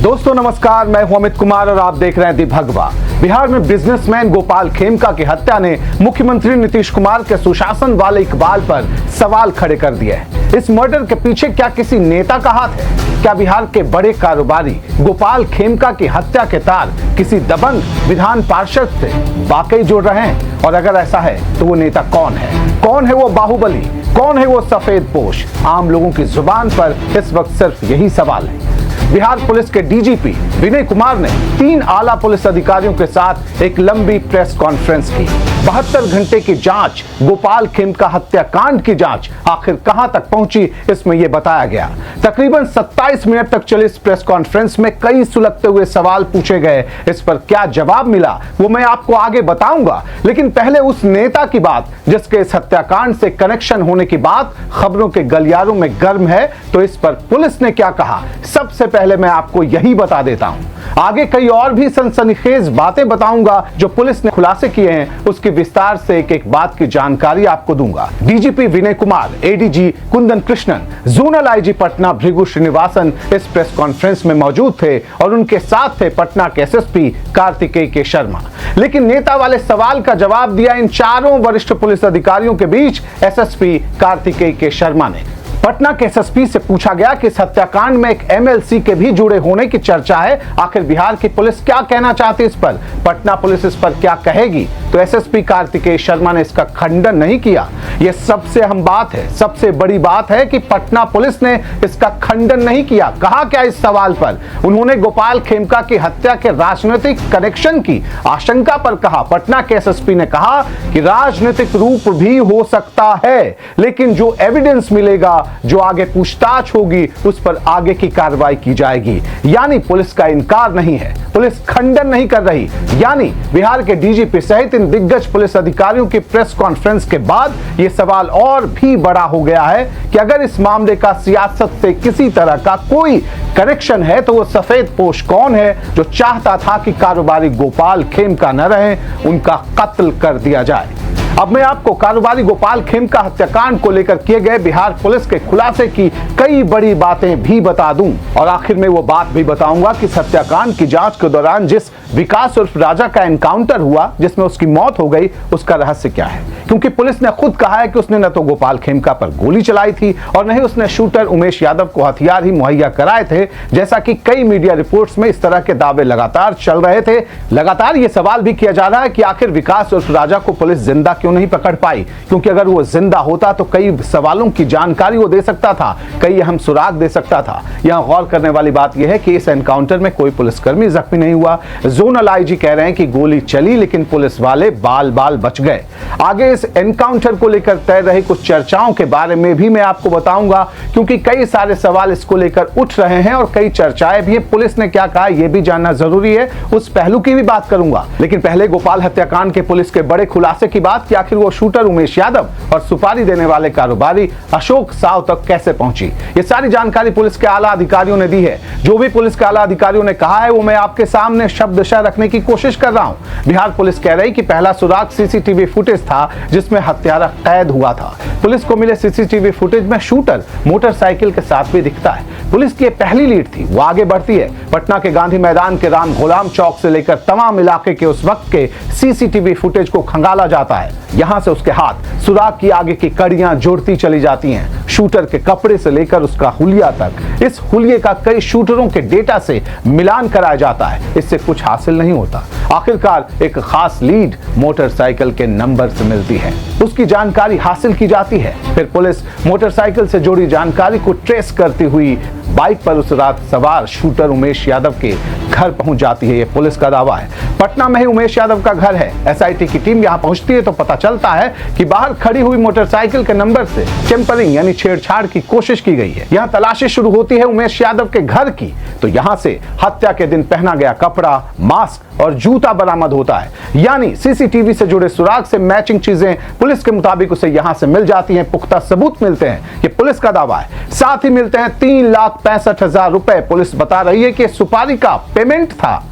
दोस्तों नमस्कार, मैं हूं अमित कुमार और आप देख रहे हैं दी भगवा। बिहार में बिजनेसमैन गोपाल खेमका की हत्या ने मुख्यमंत्री नीतीश कुमार के सुशासन वाले इकबाल पर सवाल खड़े कर दिए हैं। इस मर्डर के पीछे क्या किसी नेता का हाथ है? क्या बिहार के बड़े कारोबारी गोपाल खेमका की हत्या के तार किसी दबंग विधान पार्षद से वाकई जोड़ रहे हैं? और अगर ऐसा है तो वो नेता कौन है? कौन है वो बाहुबली? कौन है वो सफेद पोश? आम लोगों की जुबान पर इस वक्त सिर्फ यही सवाल है। बिहार पुलिस के डीजीपी विनय कुमार ने 3 आला पुलिस अधिकारियों के साथ एक लंबी प्रेस कॉन्फ्रेंस की। 72 घंटे की जांच, गोपाल खेमका हत्याकांड की जांच आखिर कहां तक पहुंची, इसमें यह बताया गया। तकरीबन 27 मिनट तक चली इस प्रेस कॉन्फ्रेंस में कई सुलगते हुए सवाल पूछे गए। इस पर क्या जवाब मिला वो मैं आपको आगे बताऊंगा, लेकिन पहले उस नेता की बात जिसके इस हत्याकांड से कनेक्शन होने की बात खबरों के गलियारों में गर्म है। तो इस पर पुलिस ने क्या कहा, सबसे पहले मैं आपको यही बता देता हूं। आगे कई और भी सनसनीखेज बातें बताऊंगा जो पुलिस ने खुलासे किए हैं, उसकी विस्तार से एक एक बात की जानकारी आपको दूंगा। DGP Vinay Kumar, ADG Kundan Krishnan, zonal IG Patna Bhrigu Srinivasan इस प्रेस कॉन्फ्रेंस में मौजूद थे और उनके साथ थे पटना के एसएसपी कार्तिकेय के शर्मा। लेकिन नेता वाले सवाल का जवाब दिया इन चारों वरिष्ठ पुलिस अधिकारियों के बीच एसएसपी कार्तिकेय के शर्मा ने। पटना के एसएसपी से पूछा गया कि इस हत्याकांड में एक एमएलसी के भी जुड़े होने की चर्चा है, आखिर बिहार की पुलिस क्या कहना चाहती है इस पर? पटना पुलिस इस पर क्या कहेगी? तो एसएसपी कार्तिकेय शर्मा ने इसका खंडन नहीं किया। यह सबसे अहम बात है, सबसे बड़ी बात है कि पटना पुलिस ने इसका खंडन नहीं किया। कहा क्या इस सवाल पर? उन्होंने गोपाल खेमका की हत्या के राजनीतिक कनेक्शन की आशंका पर कहा। पटना के एसएसपी ने कहा कि राजनीतिक रूप भी हो सकता है, लेकिन जो एविडेंस मिलेगा, जो आगे पूछताछ होगी, उस पर आगे की कार्रवाई की जाएगी। यानी पुलिस का इनकार नहीं है, पुलिस खंडन नहीं कर रही। यानी बिहार के डीजीपी सहित इन दिग्गज पुलिस अधिकारियों की प्रेस कॉन्फ्रेंस के बाद यह सवाल और भी बड़ा हो गया है कि अगर इस मामले का सियासत से किसी तरह का कोई कनेक्शन है तो वो सफेद पोश कौन है जो चाहता था कि कारोबारी गोपाल खेमका न रहे, उनका कत्ल कर दिया जाए। अब मैं आपको कारोबारी गोपाल खेमका हत्याकांड को लेकर किए गए बिहार पुलिस के खुलासे की कई बड़ी बातें भी बता दूं और आखिर में वो बात भी बताऊंगा कि हत्याकांड की जांच के दौरान जिस विकास उर्फ राजा का एनकाउंटर हुआ, जिसमें उसकी मौत हो गई, उसका रहस्य क्या है। क्योंकि पुलिस ने खुद कहा है कि उसने न तो गोपाल खेमका पर गोली चलाई थी और न ही उसने शूटर उमेश यादव को हथियार ही मुहैया कराए थे, जैसा कि कई मीडिया रिपोर्ट्स में इस तरह के दावे लगातार चल रहे थे। लगातार ये सवाल भी किया जा रहा है कि आखिर विकास उर्फ राजा को पुलिस जिंदा क्यों नहीं पकड़ पाई, क्योंकि अगर वो जिंदा होता तो कई सवालों की जानकारी वो दे सकता था, कई अहम सुराग दे सकता था। यहां गौर करने वाली बात यह है कि इस एनकाउंटर में कोई पुलिसकर्मी जख्मी नहीं हुआ। जोनल आईजी कह रहे हैं कि गोली चली लेकिन पुलिस वाले बाल बाल बच गए। आगे इस एनकाउंटर को लेकर तैर रही कुछ चर्चाओं के बारे में भी मैं आपको बताऊंगा, क्योंकि कई सारे सवाल इसको लेकर उठ रहे हैं और कई चर्चाएं भी हैं। पुलिस ने क्या कहा यह भी जानना जरूरी है, उस पहलू की भी बात करूंगा। लेकिन पहले गोपाल हत्याकांड के पुलिस के बड़े खुलासे की बात कि आखिर वो शूटर उमेश यादव और सुपारी देने वाले कारोबारी अशोक साव तक कैसे पहुंची। ये सारी जानकारी पुलिस के आला अधिकारियों ने दी है। जो भी पुलिस के आला अधिकारियों ने कहा है वो मैं आपके सामने शब्दशः रखने की कोशिश कर रहा हूं। बिहार पुलिस कह रही कि पहला सुराग सीसीटीवी फुटेज था जिसमें हत्यारा कैद हुआ था। पुलिस को मिले सीसीटीवी फुटेज में शूटर मोटरसाइकिल के साथ भी दिखता है। पुलिस की पहली लीड थी, वो आगे बढ़ती है। पटना के गांधी मैदान के राम गुलाम चौक से लेकर तमाम इलाके के उस वक्त के सीसीटीवी फुटेज को खंगाला जाता है। यहां से उसके हाथ सुराग की आगे की कड़ियां जोड़ती चली जाती हैं, शूटर के कपड़े से लेकर उसका हुलिया तक। इस हुलिये का कई शूटरों के डेटा से मिलान कराया जाता है, इससे कुछ हासिल नहीं होता। आखिरकार एक खास लीड मोटरसाइकिल के नंबर से मिलती है, उसकी जानकारी हासिल की जाती है। फिर पुलिस मोटरसाइकिल से जुड़ी जानकारी को ट्रेस करती हुई बाइक पर उस रात सवार शूटर उमेश यादव के घर पहुंच जाती है। यह पुलिस का दावा है। पटना में ही उमेश यादव का घर है। एसआईटी की टीम यहां पहुंचती है तो पता चलता है कि बाहर खड़ी हुई मोटरसाइकिल के नंबर से टेम्परिंग यानी छेड़छाड़ की कोशिश की गई है। यहां तलाशी शुरू होती है उमेश यादव के घर की, तो यहां से हत्या के दिन पहना गया कपड़ा, मास्क और जूता बरामद होता है। यानी सीसीटीवी से जुड़े सुराग से मैचिंग चीजें पुलिस के मुताबिक उसे यहां से मिल जाती हैं, पुख्ता सबूत मिलते हैं, ये पुलिस का दावा है। साथ ही मिलते हैं 3,65,000 रुपए। पुलिस बता रही है कि सुपारी का पेमेंट था।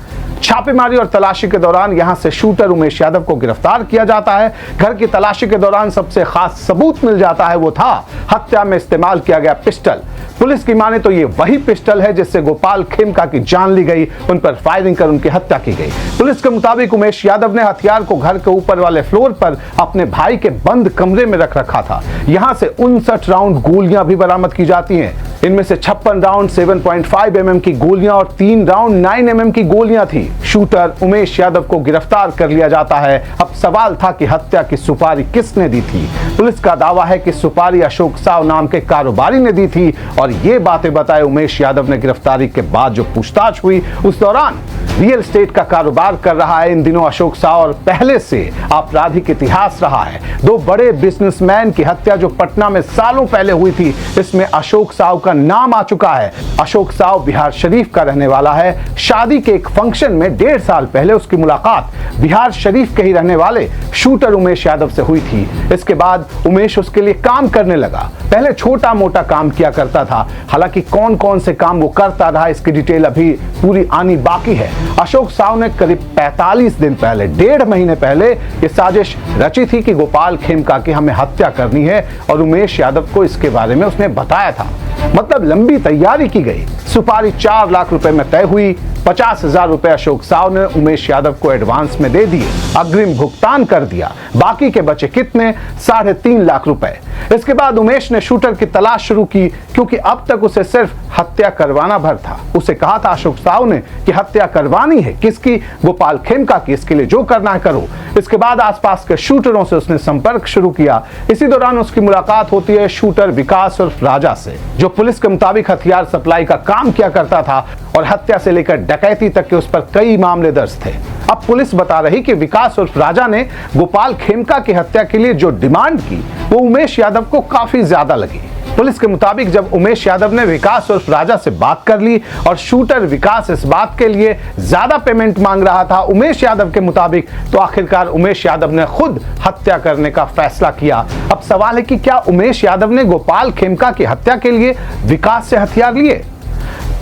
छापेमारी और तलाशी के दौरान यहां से शूटर उमेश यादव को गिरफ्तार किया जाता है। घर की तलाशी के दौरान सबसे खास सबूत मिल जाता है, वो था हत्या में इस्तेमाल किया गया पिस्टल। पुलिस की माने तो ये वही पिस्टल है जिससे गोपाल खेमका की जान ली गई, उन पर फायरिंग कर उनकी हत्या की गई। पुलिस के मुताबिक उमेश यादव ने हथियार को घर के ऊपर वाले फ्लोर पर अपने भाई के बंद कमरे में रख रखा था। यहां से 59 राउंड गोलियां भी बरामद की जाती हैं। इनमें से 56 राउंड 7.5 mm की गोलियां और 3 राउंड 9 mm की गोलियां थी। शूटर उमेश यादव को गिरफ्तार कर लिया जाता है। अब सवाल था कि हत्या की सुपारी किसने दी थी। पुलिस का दावा है कि सुपारी अशोक साव नाम के कारोबारी ने दी थी और ये बातें बताए उमेश यादव ने। गिरफ्तारी के बाद जो पूछताछ हुई उस दौरान रियल एस्टेट का कारोबार कर रहा है इन दिनों अशोक साव और पहले से आपराधिक इतिहास रहा है। 2 बड़े बिजनेसमैन की हत्या जो पटना में सालों पहले हुई थी, इसमें अशोक साव का नाम आ चुका है। अशोक साव बिहार शरीफ का रहने वाला है। शादी के एक फंक्शन में 1.5 साल पहले उसकी मुलाकात बिहार शरीफ के ही रहने वाले शूटर उमेश यादव से हुई थी। इसके बाद उमेश उसके लिए काम करने लगा। पहले छोटा मोटा काम किया करता था, हालांकि कौन कौन से काम वो करता रहा इसकी डिटेल अभी पूरी आनी बाकी है। अशोक साव ने करीब 45 दिन पहले, 1.5 महीने पहले ये साजिश रची थी कि गोपाल खेमका की हमें हत्या करनी है और उमेश यादव को इसके बारे में उसने बताया था। मतलब लंबी तैयारी की गई। सुपारी 4 लाख रुपए में तय हुई। 50,000 रुपए अशोक साव ने उमेश यादव को एडवांस में दे दिए, अग्रिम भुगतान कर दिया। बाकी के बचे कितने? 3.5 लाख रुपए। इसके बाद उमेश ने शूटर की तलाश शुरू की, क्योंकि अब तक उसे सिर्फ हत्या करवाना भर था। उसे कहा था अशोक साव ने कि हत्या करवानी है किसकी? गोपाल खेमका की। इसके लिए जो करना है करो। इसके बाद आसपास के शूटरों से उसने संपर्क शुरू किया। इसी दौरान उसकी मुलाकात होती है शूटर विकास उर्फ राजा से, जो पुलिस के मुताबिक हथियार सप्लाई का काम किया करता था और हत्या से लेकर डकैती तक के उस पर कई मामले दर्ज थे। अब पुलिस बता रही कि विकास उर्फ राजा ने गोपाल खेमका की हत्या के लिए जो डिमांड की वो उमेश यादव को काफी ज्यादा लगी। पुलिस के मुताबिक जब उमेश यादव ने विकास उर्फ राजा से बात कर ली और शूटर विकास इस बात के लिए ज्यादा पेमेंट मांग रहा था उमेश यादव के मुताबिक, तो आखिरकार उमेश यादव ने खुद हत्या करने का फैसला किया। अब सवाल है कि क्या उमेश यादव ने गोपाल खेमका की हत्या के लिए विकास से हथियार लिए?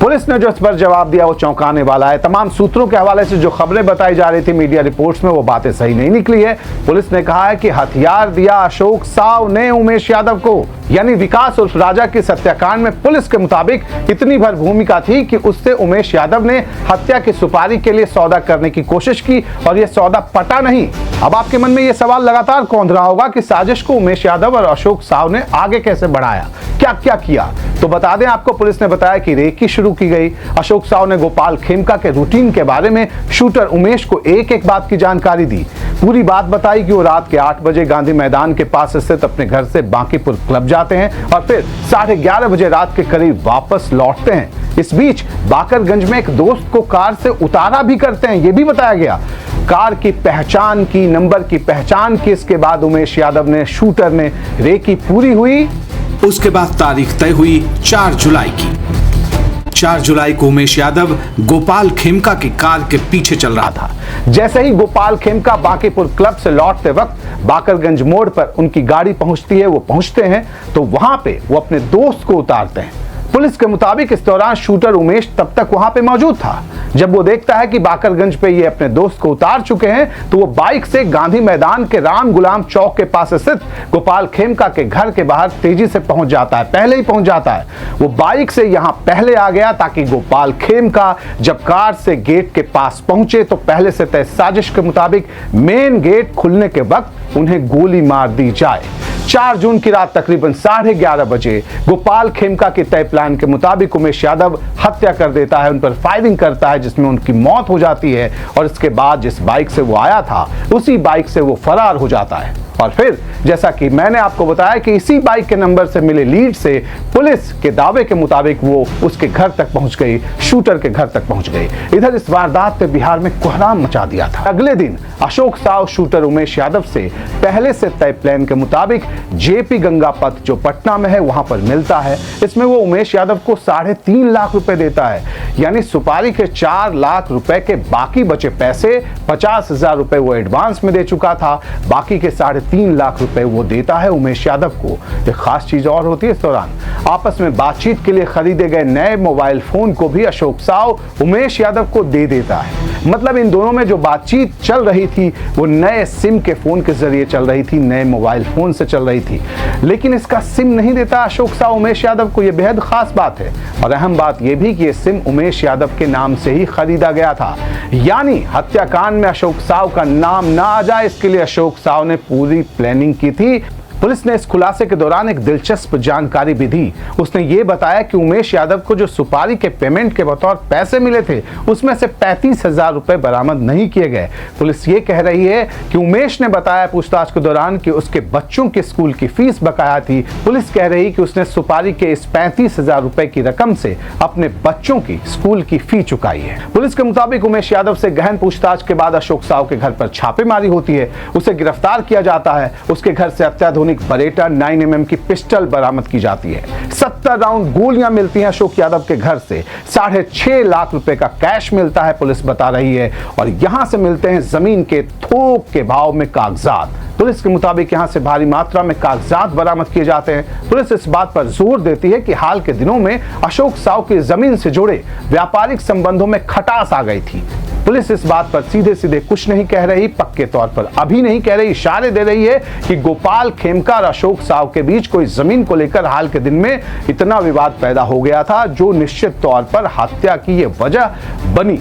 पुलिस ने जो इस पर जवाब दिया वो चौंकाने वाला है। तमाम सूत्रों के हवाले से जो खबरें बताई जा रही थी मीडिया रिपोर्ट्स में, वो बातें सही नहीं निकली है। पुलिस ने कहा है कि हथियार दिया अशोक साव ने उमेश यादव को, यानी विकास उर्फ राजा के हत्याकांड में पुलिस के मुताबिक इतनी भर भूमिका थी कि उससे उमेश यादव ने हत्या की सुपारी के लिए सौदा करने की कोशिश की और यह सौदा पटा नहीं। अब आपके मन में यह सवाल लगातार कौंध रहा होगा कि साजिश को उमेश यादव और अशोक साव ने आगे कैसे बढ़ाया, क्या क्या किया। तो बता दें आपको, पुलिस ने बताया कि रेकी शुरू की गई। अशोक साव ने गोपाल खेमका के रूटीन के बारे में शूटर उमेश को एक एक बात की जानकारी दी। पूरी बात बताई कि वो रात के 8 बजे गांधी मैदान के पास स्थित अपने घर से बांकीपुर क्लब जाते हैं और फिर 11:30 बजे रात के करीब वापस लौटते हैं। इस बीच बाकरगंज में एक दोस्त को कार से उतारा भी करते हैं, ये भी बताया गया। कार की पहचान की, नंबर की पहचान की। इसके बाद उमेश यादव ने, शूटर ने, रेकी पूरी हुई। उसके बाद तारीख तय हुई 4 जुलाई की। 4 जुलाई को उमेश यादव गोपाल खेमका की कार के पीछे चल रहा था। जैसे ही गोपाल खेमका बांकीपुर क्लब से लौटते वक्त बाकरगंज मोड़ पर उनकी गाड़ी पहुंचती है, वो पहुंचते हैं तो वहां पे वो अपने दोस्त को उतारते हैं। पुलिस के मुताबिक इस दौरान शूटर उमेश तब तक वहां पे मौजूद था। जब वो देखता है कि बाकरगंज पे ये अपने दोस्त को उतार चुके हैं तो वो बाइक से गांधी मैदान के राम गुलाम चौक के पास स्थित गोपाल खेमका के घर के बाहर तेजी से पहुंच जाता है। पहले ही पहुंच जाता है। वो बाइक से यहां पहले आ गया ताकि गोपाल खेमका जब कार से गेट के पास पहुंचे तो पहले से तय साजिश के मुताबिक मेन गेट खुलने के वक्त उन्हें गोली मार दी जाए। 4 जून की रात तकरीबन 11:30 बजे गोपाल खेमका के तय प्लान के मुताबिक उमेश यादव हत्या कर देता है, उन पर फायरिंग करता है जिसमें उनकी मौत हो जाती है और इसके बाद जिस बाइक से वो आया था उसी बाइक से वो फरार हो जाता है। और फिर जैसा कि मैंने आपको बताया कि इसी बाइक के नंबर से मिले लीड से पुलिस के दावे के मुताबिक वो उसके घर तक पहुंच गई, शूटर के घर तक पहुंच गई। इधर इस वारदात ने बिहार में कोहराम मचा दिया था। अगले दिन अशोक साव शूटर उमेश यादव से पहले से तय प्लान के मुताबिक जेपी गंगा पथ जो पटना में है वहां पर मिलता है। इसमें वो उमेश यादव को 3.5 लाख रुपए देता है, यानी सुपारी के 4 लाख रुपए के बाकी बचे पैसे 50,000 रुपए वो एडवांस में दे चुका था। बाकी के 3.5 3 लाख रुपए वो देता है उमेश यादव को। एक खास चीज और होती है इस दौरान, आपस में बातचीत के लिए खरीदे गए नए मोबाइल फोन को भी अशोक साव उमेश यादव को दे देता है। मतलब इन दोनों में जो बातचीत चल रही थी वो नए सिम के फोन के जरिए चल रही थी, नए मोबाइल फोन से चल रही थी। लेकिन इसका सिम नहीं देता अशोक साव उमेश यादव को, यह बेहद खास बात है। और अहम बात यह भी कि यह सिम उमेश यादव के नाम से ही खरीदा गया था, यानी हत्याकांड में अशोक साव का नाम ना आ जाए इसके लिए अशोक साव ने पूरी प्लानिंग की थी। पुलिस ने इस खुलासे के दौरान एक दिलचस्प जानकारी भी दी। उसने ये बताया कि उमेश यादव को जो सुपारी के पेमेंट के बतौर पैसे मिले थे उसमें से 35,000 रुपए बरामद नहीं किए गए। पुलिस ये कह रही है कि उमेश ने बताया पूछताछ के दौरान कि उसके बच्चों के स्कूल की फीस बकाया थी। पुलिस कह रही कि उसने सुपारी के इस 35,000 रुपए की रकम से अपने बच्चों की स्कूल की फी चुकाई है। पुलिस के मुताबिक उमेश यादव से गहन पूछताछ के बाद अशोक साव के घर पर छापेमारी होती है, उसे गिरफ्तार किया जाता है। उसके घर से अत्याधुनिक बरेटा 9mm की पिस्टल बरामद की जाती है। 70 राउंड गोलियां मिलती हैं अशोक यादव के घर से। 6.5 लाख रुपए का कैश मिलता है पुलिस बता रही है। और यहां से मिलते हैं जमीन के थोक के भाव में कागजात। पुलिस के मुताबिक यहां से भारी मात्रा में कागजात बरामद किए जाते हैं। पुलिस इस बात पर जोर देती है कि हाल के दिनों में अशोक साव की जमीन से जुड़े व्यापारिक संबंधों में खटास आ गई थी। पुलिस इस बात पर सीधे सीधे कुछ नहीं कह रही, पक्के तौर पर अभी नहीं कह रही, इशारे दे रही है कि गोपाल खेमका और अशोक साव के बीच कोई जमीन को लेकर हाल के दिन में इतना विवाद पैदा हो गया था जो निश्चित तौर पर हत्या की ये वजह बनी।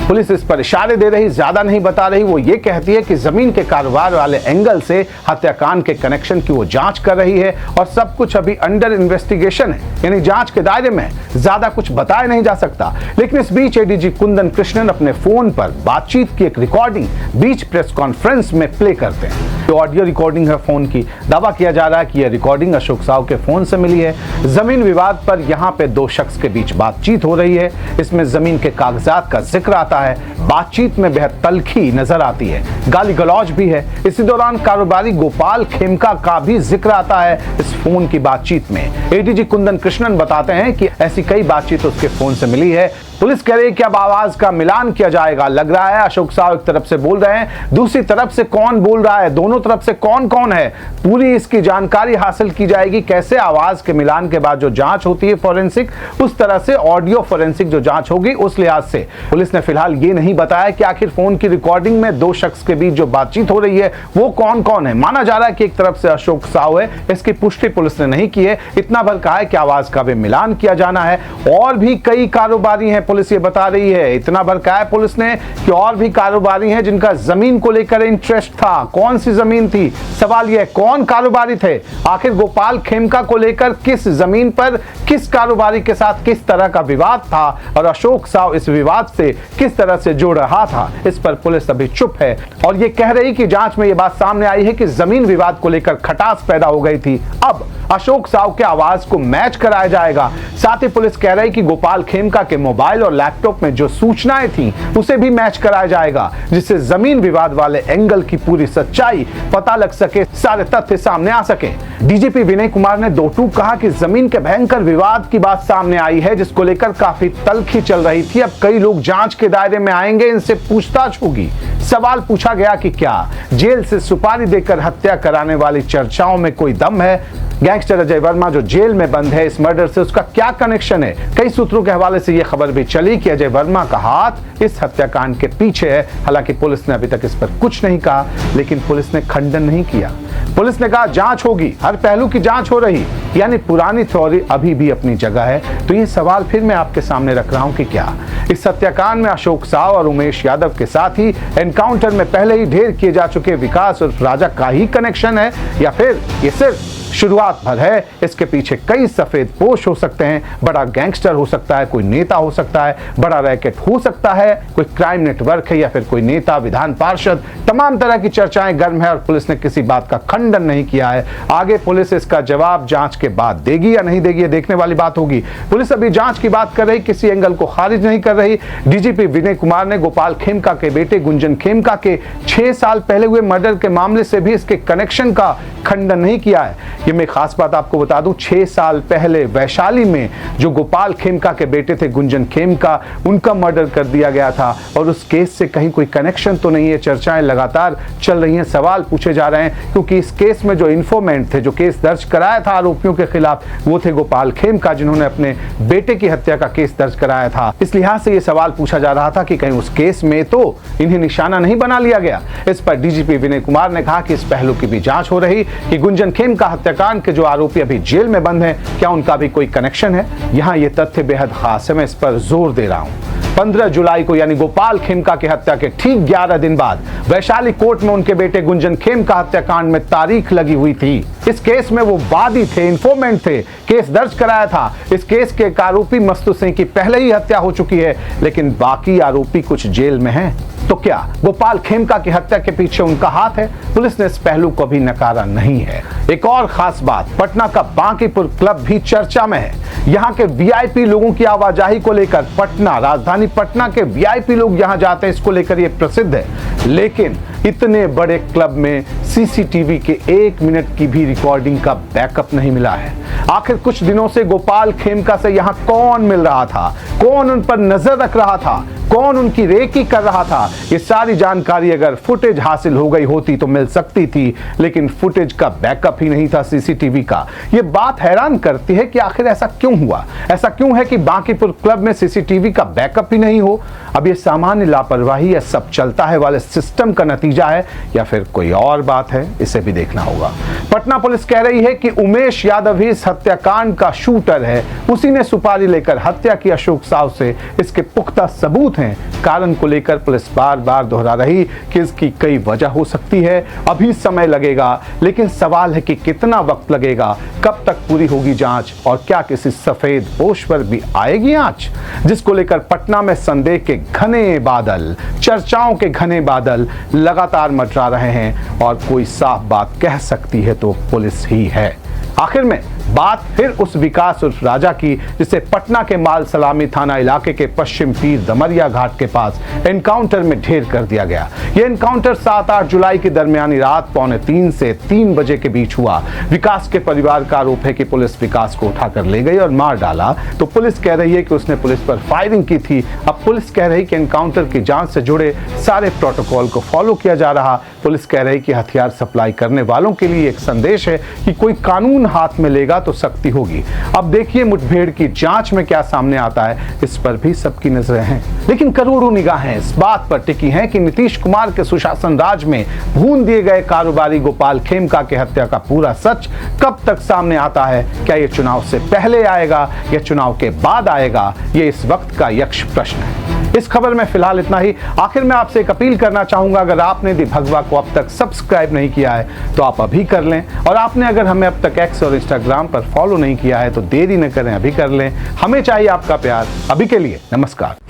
पुलिस इस पर इशारे दे रही, ज्यादा नहीं बता रही। वो ये कहती है कि जमीन के कारोबार वाले एंगल से हत्याकांड के कनेक्शन की वो जांच कर रही है और सब कुछ अभी अंडर इन्वेस्टिगेशन है, यानी जांच के दायरे में, ज्यादा कुछ बताया नहीं जा सकता। लेकिन इस बीच एडीजी कुंदन कृष्णन अपने फोन पर बातचीत की एक रिकॉर्डिंग बीच प्रेस कॉन्फ्रेंस में प्ले करते हैं। जो ऑडियो रिकॉर्डिंग है फोन की, दावा किया जा रहा है कि यह रिकॉर्डिंग अशोक साव के फोन से मिली है। जमीन विवाद पर यहाँ पे दो शख्स के बीच बातचीत हो रही है। इसमें जमीन के कागजात का जिक्र आता है। बातचीत में बेहद तल्खी नजर आती है, गाली गलौज भी है। इसी दौरान कारोबारी गोपाल खेमका का भी जिक्र आता है इस फोन की बातचीत में। एडीजी कुंदन कृष्णन बताते हैं कि ऐसी कई बातचीत उसके फोन से मिली है। पुलिस कह रही है कि अब आवाज का मिलान किया जाएगा। लग रहा है अशोक साव एक तरफ से बोल रहे हैं, दूसरी तरफ से कौन बोल रहा है, दोनों तरफ से कौन कौन है, पूरी इसकी जानकारी हासिल की जाएगी। कैसे आवाज के मिलान के बाद जो जांच होती है फोरेंसिक, उस तरह से ऑडियो फोरेंसिक जो जांच होगी उस लिहाज से। पुलिस ने फिलहाल ये नहीं बताया कि आखिर फोन की रिकॉर्डिंग में दो शख्स के बीच जो बातचीत हो रही है वो कौन कौन है। माना जा रहा है कि एक तरफ से अशोक साव है, इसकी पुष्टि पुलिस ने नहीं की है। इतना भर कहा है कि आवाज का भी मिलान किया जाना है। और भी कई कारोबारी हैं, पुलिस ये बता रही है। इतना भर कहा है पुलिस ने कि और भी कारोबारी हैं जिनका जमीन को लेकर इंटरेस्ट था। कौन सी जमीन थी, सवाल यह कौन कारोबारी थे, आखिर गोपाल खेमका को लेकर किस जमीन पर किस कारोबारी के साथ किस तरह का विवाद था और अशोक साव इस विवाद से किस तरह से जुड़ रहा था, इस पर पुलिस अभी चुप है। और यह कह रही कि जांच में यह बात सामने आई है कि जमीन विवाद को लेकर खटास पैदा हो गई थी। अब अशोक साव के आवाज को मैच कराया जाएगा। साथ ही पुलिस कह रही कि गोपाल खेमका के मोबाइल और लैपटॉप में जो सूचनाएं थी उसे भी मैच कराया जाएगा, जिससे जमीन विवाद वाले एंगल की पूरी सच्चाई पता लग सके, सारे तथ्य सामने आ सके। डीजीपी विनय कुमार ने दो टूक कहा कि जमीन के भयंकर विवाद की बात सामने आई है जिसको लेकर काफी तल्खी चल रही थी। अब कई लोग जांच के दायरे में आएंगे, इनसे पूछताछ होगी। सवाल पूछा गया कि क्या जेल से सुपारी देकर हत्या कराने वाली चर्चाओं में कोई दम है। गैंगस्टर अजय वर्मा जो जेल में बंद है, इस मर्डर से उसका क्या कनेक्शन है। कई सूत्रों के हवाले से यह खबर भी चली कि अजय वर्मा का हाथ इस हत्याकांड के पीछे है। हालांकि पुलिस ने अभी तक इस पर कुछ नहीं कहा, लेकिन पुलिस ने खंडन नहीं किया। पुलिस ने कहा जांच होगी, हर पहलू की जांच हो रही, यानी पुरानी थ्योरी अभी भी अपनी जगह है। तो ये सवाल फिर मैं आपके सामने रख रहा हूं कि क्या इस हत्याकांड में अशोक साव और उमेश यादव के साथ ही एनकाउंटर में पहले ही ढेर किए जा चुके विकास और राजा का ही कनेक्शन है, या फिर ये सिर्फ शुरुआत भर है। इसके पीछे कई सफेद पोश हो सकते हैं, बड़ा गैंगस्टर हो सकता है, कोई नेता हो सकता है, बड़ा रैकेट हो सकता है, कोई क्राइम नेटवर्क है, या फिर कोई नेता, विधान पार्षद। तमाम तरह की चर्चाएं गर्म है और पुलिस ने किसी बात का खंडन नहीं किया है। आगे पुलिस इसका जवाब जांच के बाद देगी या नहीं देगी, ये देखने वाली बात होगी। पुलिस अभी जांच की बात कर रही, किसी एंगल को खारिज नहीं कर रही। डीजीपी विनय कुमार ने गोपाल खेमका के बेटे गुंजन खेमका के 6 साल पहले हुए मर्डर के मामले से भी इसके कनेक्शन का खंडन नहीं किया है। ये मैं खास बात आपको बता दूं, 6 साल पहले वैशाली में जो गोपाल खेमका के बेटे थे गुंजन खेमका, उनका मर्डर कर दिया गया था और उस केस से कहीं कोई कनेक्शन तो नहीं है। चर्चाएं लगातार चल रही हैं, सवाल पूछे जा रहे हैं, क्योंकि इस केस में जो इन्फॉर्मेंट थे, जो केस दर्ज कराया था आरोपियों के खिलाफ, वो थे गोपाल खेमका, जिन्होंने अपने बेटे की हत्या का केस दर्ज कराया था। इस लिहाज से ये सवाल पूछा जा रहा था कि कहीं उस केस में तो इन्हें निशाना नहीं बना लिया गया। इस पर डीजीपी विनय कुमार ने कहा कि इस पहलू की भी जांच हो रही कि गुंजन खेमका हत्याकांड के जो आरोपी अभी जेल में बंद हैं, क्या उनका भी कोई कनेक्शन है। यहां यह तथ्य बेहद खास है, मैं इस पर जोर दे रहा हूं। 15 जुलाई को यानी गोपाल खेमका की हत्या के ठीक 11 दिन बाद वैशाली कोर्ट में उनके बेटे गुंजन खेमका हत्याकांड में तारीख लगी हुई थी। इस केस में वो वादी थे, इन्फॉर्मेंट थे, केस दर्ज कराया था। इस केस के एक आरोपी मस्तू सिंह की पहले ही हत्या हो चुकी है, लेकिन बाकी आरोपी कुछ जेल में हैं। तो क्या गोपाल खेमका की हत्या के पीछे उनका हाथ है? पुलिस ने इस पहलू को भी नकारा नहीं है। एक और खास बात, पटना का बांकीपुर क्लब भी चर्चा में है। यहाँ के वीआईपी लोगों की आवाजाही को लेकर पटना, राजधानी पटना के वीआईपी लोग यहाँ जाते हैं, इसको लेकर ये प्रसिद्ध है। लेकिन इतने बड़े क्लब में सीसीटीवी के 1 मिनट की भी रिकॉर्डिंग का बैकअप नहीं मिला है। आखिर कुछ दिनों से गोपाल खेमका से यहाँ कौन मिल रहा था, कौन उन पर नजर रख रहा था, कौन उनकी रेकी कर रहा था, ये सारी जानकारी अगर फुटेज हासिल हो गई होती तो मिल सकती थी, लेकिन फुटेज का बैकअप ही नहीं था सीसीटीवी का। ये बात हैरान करती है कि आखिर ऐसा क्यों हुआ, ऐसा क्यों है कि बांकीपुर क्लब में सीसीटीवी का बैकअप ही नहीं हो। अब ये सामान्य लापरवाही या सब चलता है वाले सिस्टम का नतीजा है या फिर कोई और बात है, इसे भी देखना होगा। पटना पुलिस कह रही है कि उमेश यादव ही इस हत्याकांड का शूटर है, उसी ने सुपारी लेकर हत्या की अशोक साव से, इसके पुख्ता सबूत हैं। कारण को लेकर पुलिस बार बार दोहरा रही कि इसकी कई वजह हो सकती है, अभी समय लगेगा, लेकिन सवाल है कि कितना वक्त लगेगा, कब तक पूरी होगी जांच और क्या किसी सफेद पोश पर भी आएगी आंच, जिसको लेकर पटना में संदेह के घने बादल, चर्चाओं के घने बादल लगातार मंडरा रहे हैं और कोई साफ बात कह सकती है तो पुलिस ही है। आखिर में बात फिर उस विकास उर्फ राजा की, जिसे पटना के माल सलामी थाना इलाके के पश्चिम पीर दमरिया घाट के पास एनकाउंटर में ढेर कर दिया गया। यह एनकाउंटर 7-8 जुलाई की दरमियानी रात 2:45 से 3 बजे के बीच हुआ। विकास के परिवार का आरोप है कि पुलिस विकास को उठाकर ले गई और मार डाला, तो पुलिस कह रही है कि उसने पुलिस पर फायरिंग की थी। अब पुलिस कह रही कि एनकाउंटर की जांच से जुड़े सारे प्रोटोकॉल को फॉलो किया जा रहा। पुलिस कह रही कि हथियार सप्लाई करने वालों के लिए एक संदेश है कि कोई कानून हाथ में लेगा तो सख्ती होगी। अब देखिए मुठभेड़ की जांच में क्या सामने आता है, इस पर भी सबकी नजरें हैं। लेकिन करोड़ों निगाहें इस बात पर टिकी हैं कि नीतीश कुमार के सुशासन राज में भून दिए गए कारोबारी गोपाल खेमका की हत्या का पूरा सच कब तक सामने आता है। क्या ये चुनाव से पहले आएगा या चुनाव के बाद आएगा, ये इस वक्त का यक्ष प्रश्न है। इस खबर में फिलहाल इतना ही। आखिर में आपसे एक अपील करना चाहूंगा, अगर आपने दी भगवा को अब तक सब्सक्राइब नहीं किया है तो आप अभी कर लें, और आपने अगर हमें अब तक एक्स और इंस्टाग्राम पर फॉलो नहीं किया है तो देरी न करें, अभी कर लें। हमें चाहिए आपका प्यार। अभी के लिए नमस्कार।